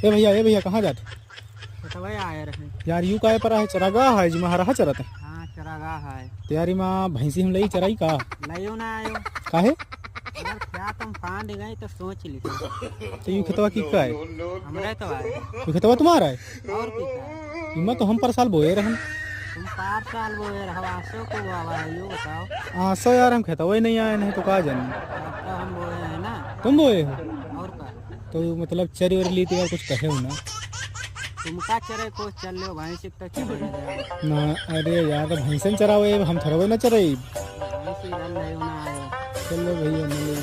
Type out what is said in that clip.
ए भैया कहाँ जाते? तो वही आए रहे। यार यू काय पर है चरागाह है जिमा हरा चरत है। हाँ चरागाह है। तो यार माँ भैंसी हम लई चराई का लयो ना आयो। काहे? अगर क्या तुम फांद गए तो सोच ली। तो यू खेतवा की का है? हमरे तो आए। यू खेतवा तुम्हारा है? और की का इमा तो हम पर साल बोए रहन। तुम 4 साल बोए हवासों को आवा है यो बताओ। आसो यार हम खेतवा ही नहीं आए नहीं तो कहा जानी। अब तो हम बोए हैं ना। तुम बोए हो? और का तो मतलब चरी वरी ली थी यार कुछ कहे हो ना? तुमका चरे को चल लो भैंस तो चले गए। ना अरे यार तो भैंसन चरावे हम थोड़ा ना चराई। भैंस लयो ना आयो। चलो भैया मिले।